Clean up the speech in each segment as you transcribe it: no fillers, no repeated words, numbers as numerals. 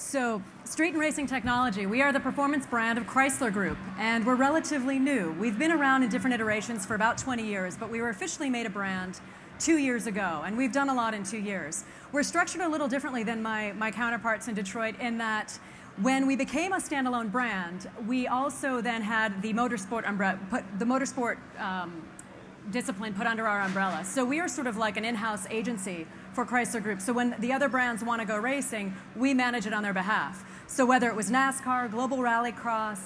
So, Street and Racing Technology, we are the performance brand of Chrysler Group, and we're relatively new. We've been around in different iterations for about 20 years, but we were officially made a brand 2 years ago, and we've done a lot in 2 years. We're structured a little differently than my counterparts in Detroit in that when we became a standalone brand, we also then had the motorsport discipline put under our umbrella. So we are sort of like an in-house agency for Chrysler Group. So when the other brands want to go racing, we manage it on their behalf. So whether it was NASCAR, Global Rallycross,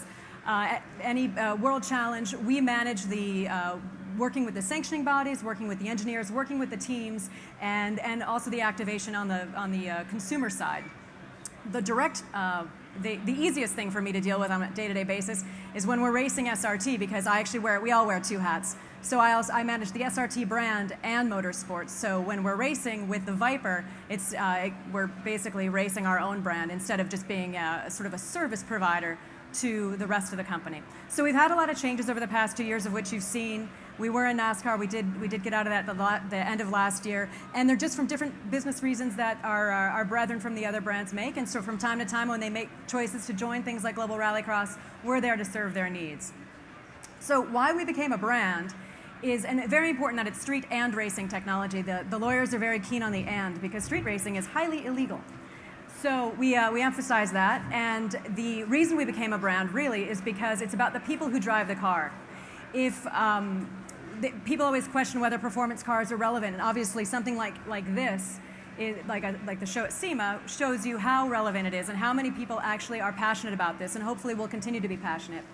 any World Challenge, we manage the working with the sanctioning bodies, working with the engineers, working with the teams, and also the activation on the consumer side. The direct, the easiest thing for me to deal with on a day-to-day basis is when we're racing SRT, because we all wear two hats. So I manage the SRT brand and motorsports. So when we're racing with the Viper, we're basically racing our own brand instead of just being sort of a service provider to the rest of the company. So we've had a lot of changes over the past 2 years, of which you've seen. We were in NASCAR. We did get out of that at the end of last year, and they're just from different business reasons that our brethren from the other brands make. And so from time to time, when they make choices to join things like Global Rallycross, we're there to serve their needs. So why we became a brand is, and very important that it's street and racing technology. The lawyers are very keen on the and, because street racing is highly illegal. So we emphasize that, and the reason we became a brand really is because it's about the people who drive the car. If people always question whether performance cars are relevant, and obviously something like this, like the show at SEMA, shows you how relevant it is and how many people actually are passionate about this, and hopefully will continue to be passionate.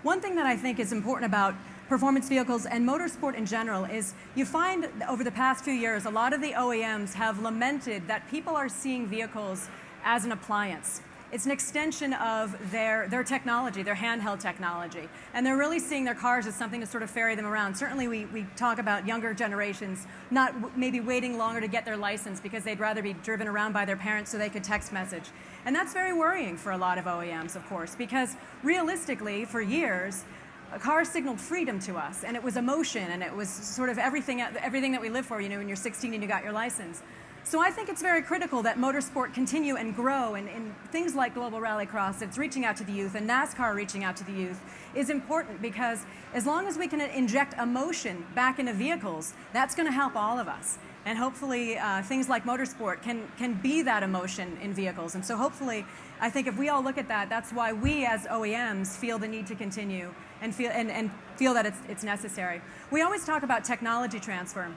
One thing that I think is important about performance vehicles and motorsport in general is you find over the past few years a lot of the OEMs have lamented that people are seeing vehicles as an appliance. It's an extension of their technology, their handheld technology. And they're really seeing their cars as something to sort of ferry them around. Certainly we talk about younger generations not maybe waiting longer to get their license because they'd rather be driven around by their parents so they could text message. And that's very worrying for a lot of OEMs, of course, because realistically, for years, a car signaled freedom to us, and it was emotion, and it was sort of everything that we live for, when you're 16 and you got your license. So I think it's very critical that motorsport continue and grow, and things like Global Rallycross, it's reaching out to the youth, and NASCAR reaching out to the youth is important, because as long as we can inject emotion back into vehicles, that's going to help all of us. And hopefully things like motorsport can be that emotion in vehicles. And so hopefully, I think if we all look at that, that's why we as OEMs feel the need to continue and feel that it's necessary. We always talk about technology transfer.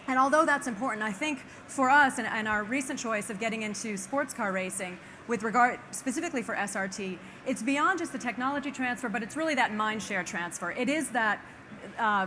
And although that's important, I think for us and our recent choice of getting into sports car racing with regard specifically for SRT, it's beyond just the technology transfer, but it's really that mind share transfer. It is that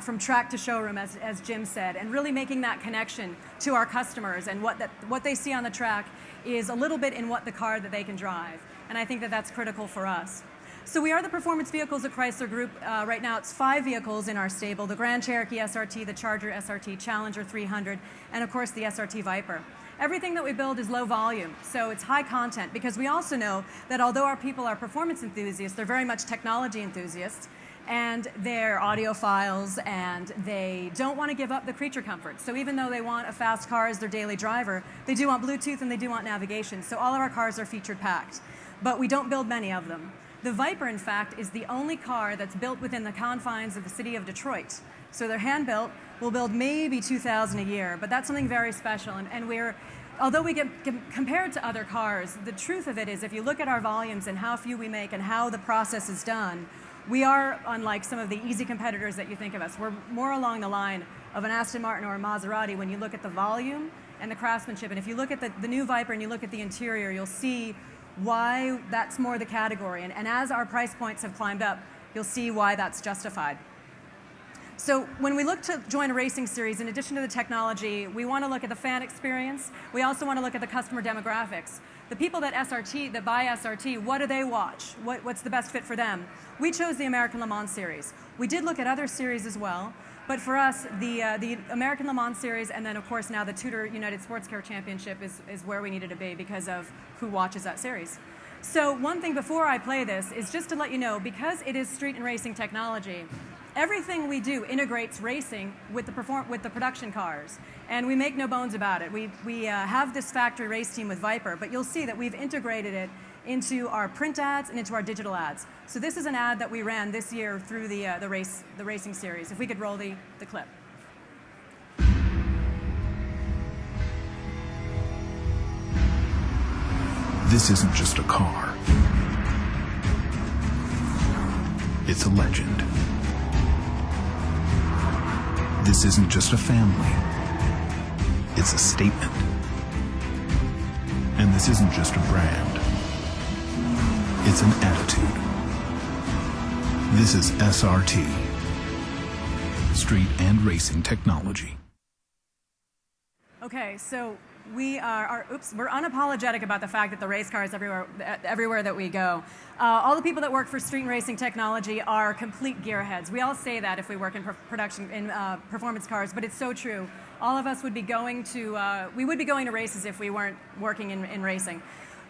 from track to showroom, as Jim said, and really making that connection to our customers, and what they see on the track is a little bit in what the car that they can drive. And I think that that's critical for us. So we are the performance vehicles of Chrysler Group. Right now it's 5 vehicles in our stable: the Grand Cherokee SRT, the Charger SRT, Challenger 300, and of course the SRT Viper. Everything that we build is low volume, so it's high content, because we also know that although our people are performance enthusiasts, they're very much technology enthusiasts, and they're audiophiles, and they don't want to give up the creature comfort. So even though they want a fast car as their daily driver, they do want Bluetooth and they do want navigation. So all of our cars are feature packed, but we don't build many of them. The Viper, in fact, is the only car that's built within the confines of the city of Detroit. So they're hand-built. We'll build maybe 2,000 a year, but that's something very special. And although we get compared to other cars, the truth of it is, if you look at our volumes and how few we make and how the process is done, we are unlike some of the easy competitors that you think of us. We're more along the line of an Aston Martin or a Maserati when you look at the volume and the craftsmanship. And if you look at the new Viper and you look at the interior, you'll see why that's more the category. And as our price points have climbed up, you'll see why that's justified. So when we look to join a racing series, in addition to the technology, we want to look at the fan experience. We also want to look at the customer demographics. The people that buy SRT, what do they watch? What's the best fit for them? We chose the American Le Mans Series. We did look at other series as well, but for us, the American Le Mans Series, and then of course now the Tudor United Sports Car Championship is where we needed to be because of who watches that series. So one thing before I play this is just to let you know, because it is street and racing technology, everything we do integrates racing with the production cars, and we make no bones about it. We have this factory race team with Viper, but you'll see that we've integrated it into our print ads and into our digital ads. So this is an ad that we ran this year through the racing series. If we could roll the clip. This isn't just a car. It's a legend. This isn't just a family. It's a statement. And this isn't just a brand. It's an attitude. This is SRT, Street and Racing Technology. Okay, so we're unapologetic about the fact that the race car is everywhere that we go. All the people that work for Street and Racing Technology are complete gearheads. We all say that if we work in performance cars, but it's so true. All of us would be going to races if we weren't working in racing.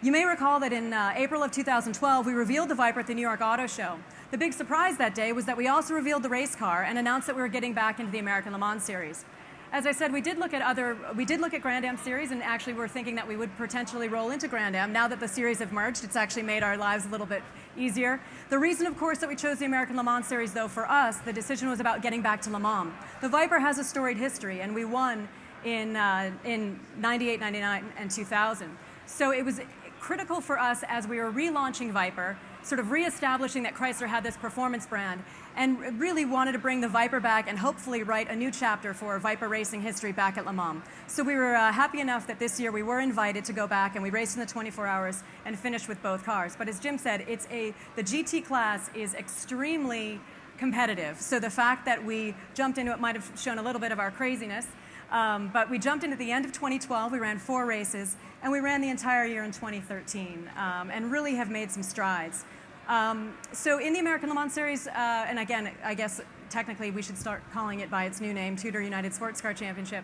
You may recall that in April of 2012, we revealed the Viper at the New York Auto Show. The big surprise that day was that we also revealed the race car and announced that we were getting back into the American Le Mans Series. As I said, we did look at Grand Am Series, and actually we're thinking that we would potentially roll into Grand Am. Now that the series have merged, it's actually made our lives a little bit easier. The reason, of course, that we chose the American Le Mans Series, though, for us, the decision was about getting back to Le Mans. The Viper has a storied history, and we won in 98, 99, and 2000. So it was critical for us as we were relaunching Viper, sort of reestablishing that Chrysler had this performance brand, and really wanted to bring the Viper back and hopefully write a new chapter for Viper racing history back at Le Mans. So we were happy enough that this year we were invited to go back, and we raced in the 24 hours and finished with both cars. But as Jim said, the GT class is extremely competitive. So the fact that we jumped into it might have shown a little bit of our craziness. But we jumped in at the end of 2012, we ran 4 races, and we ran the entire year in 2013, and really have made some strides. So in the American Le Mans Series, and again, I guess technically we should start calling it by its new name, Tudor United Sports Car Championship,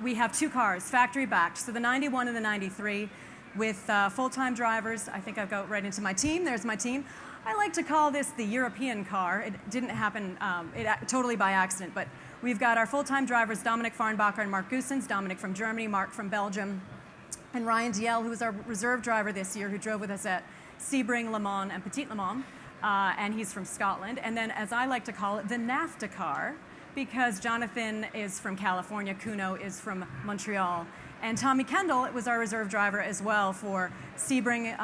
we have 2 cars, factory-backed, so the 91 and the 93, with full-time drivers. I think I'll go right into my team. There's my team. I like to call this the European car. It didn't happen totally by accident, but we've got our full-time drivers, Dominic Farnbacher and Mark Goossens, Dominic from Germany, Mark from Belgium, and Ryan Diel, who was our reserve driver this year, who drove with us at Sebring, Le Mans, and Petit Le Mans, and he's from Scotland. And then, as I like to call it, the NAFTA car, because Jonathan is from California, Kuno is from Montreal, and Tommy Kendall was our reserve driver as well for Sebring,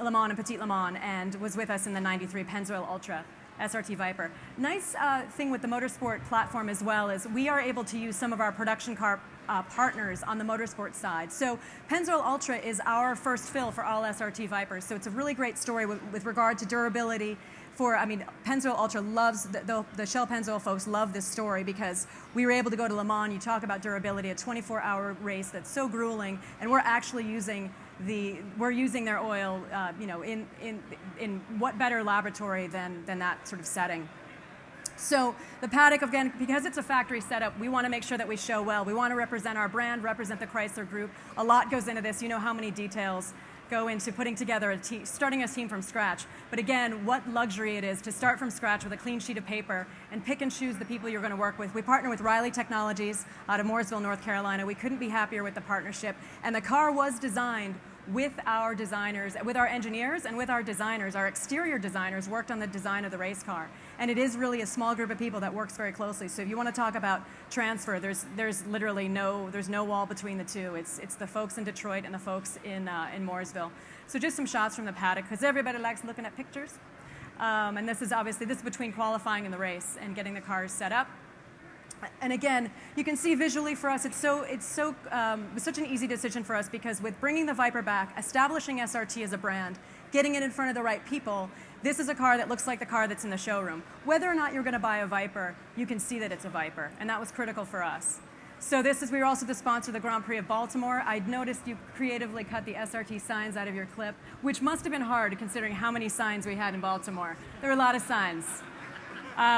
Le Mans, and Petit Le Mans, and was with us in the 93 Pennzoil Ultra SRT Viper. Nice thing with the motorsport platform as well is we are able to use some of our production car partners on the motorsport side. So Pennzoil Ultra is our first fill for all SRT Vipers. So it's a really great story with regard to durability. Pennzoil Ultra loves, the Shell Pennzoil folks love this story because we were able to go to Le Mans. You talk about durability, a 24-hour race that's so grueling, and we're actually using their oil, in what better laboratory than that sort of setting. So the paddock, again, because it's a factory setup, we want to make sure that we show well. We want to represent our brand, represent the Chrysler Group. A lot goes into this. You know how many details go into putting together a team, starting a team from scratch. But again, what luxury it is to start from scratch with a clean sheet of paper and pick and choose the people you're going to work with. We partner with Riley Technologies out of Mooresville, North Carolina. We couldn't be happier with the partnership. And the car was designed with our designers, with our engineers and with our designers. Our exterior designers worked on the design of the race car. And it is really a small group of people that works very closely. So if you want to talk about transfer, there's literally no wall between the two. It's the folks in Detroit and the folks in Mooresville. So just some shots from the paddock, because everybody likes looking at pictures. And this is between qualifying and the race and getting the cars set up. And again, you can see visually for us, it's such an easy decision for us because with bringing the Viper back, establishing SRT as a brand, getting it in front of the right people, this is a car that looks like the car that's in the showroom. Whether or not you're going to buy a Viper, you can see that it's a Viper, and that was critical for us. So we were also the sponsor of the Grand Prix of Baltimore. I'd noticed you creatively cut the SRT signs out of your clip, which must have been hard considering how many signs we had in Baltimore. There were a lot of signs.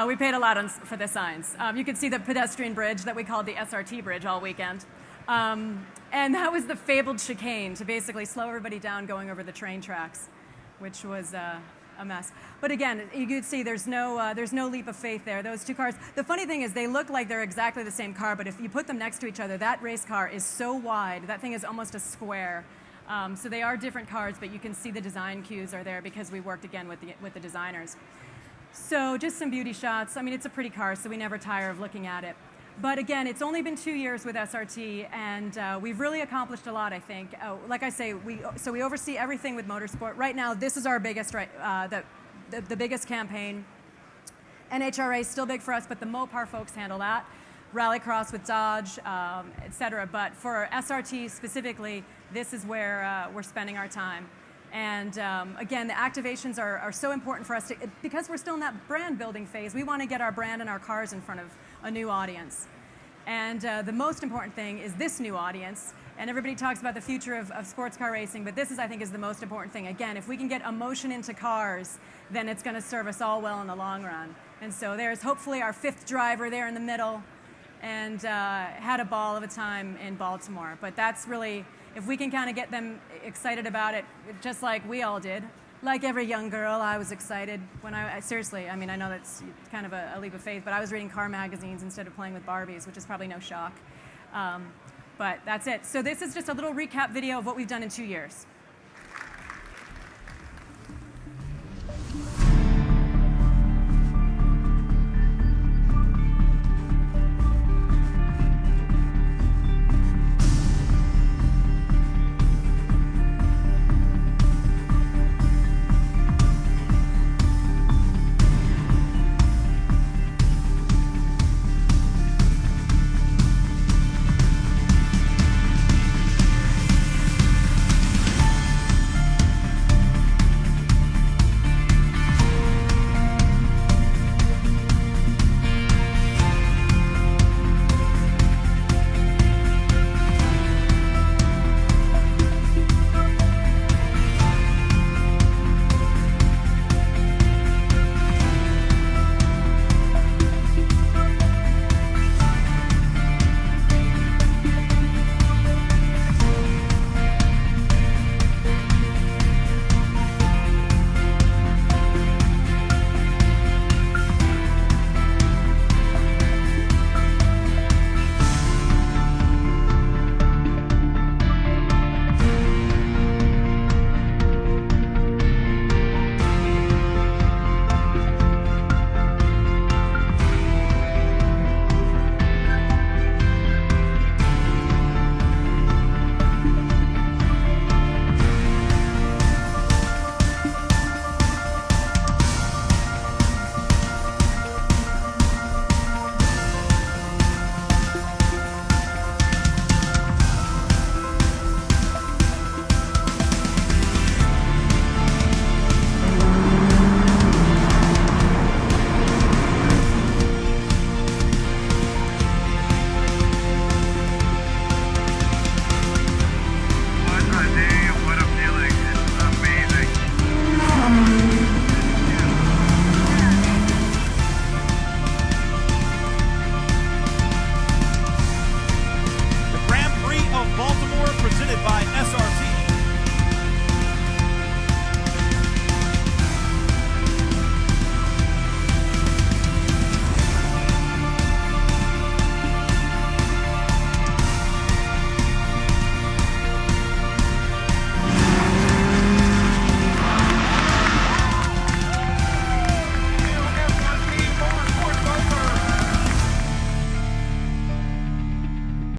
We paid a lot for the signs. You could see the pedestrian bridge that we called the SRT bridge all weekend. And that was the fabled chicane to basically slow everybody down going over the train tracks, which was a mess. But again, you could see there's no leap of faith there. Those two cars, the funny thing is they look like they're exactly the same car, but if you put them next to each other, that race car is so wide. That thing is almost a square. So they are different cars, but you can see the design cues are there because we worked again with the designers. So just some beauty shots. I mean, it's a pretty car, so we never tire of looking at it. But again, it's only been 2 years with SRT, and we've really accomplished a lot, I think. Like I say, we oversee everything with motorsport. Right now, this is our biggest, the biggest campaign. NHRA is still big for us, but the Mopar folks handle that. Rallycross with Dodge, et cetera. But for SRT specifically, this is where we're spending our time. And again, the activations are so important for us because we're still in that brand building phase. We want to get our brand and our cars in front of a new audience. And the most important thing is this new audience. And everybody talks about the future of sports car racing, but this is, I think, is the most important thing. Again, if we can get emotion into cars, then it's going to serve us all well in the long run. And so there's hopefully our fifth driver there in the middle, and had a ball of a time in Baltimore. But that's really, if we can kind of get them excited about it, just like we all did. Like every young girl, I was excited when seriously, I mean, I know that's kind of a leap of faith, but I was reading car magazines instead of playing with Barbies, which is probably no shock. But that's it. So this is just a little recap video of what we've done in 2 years.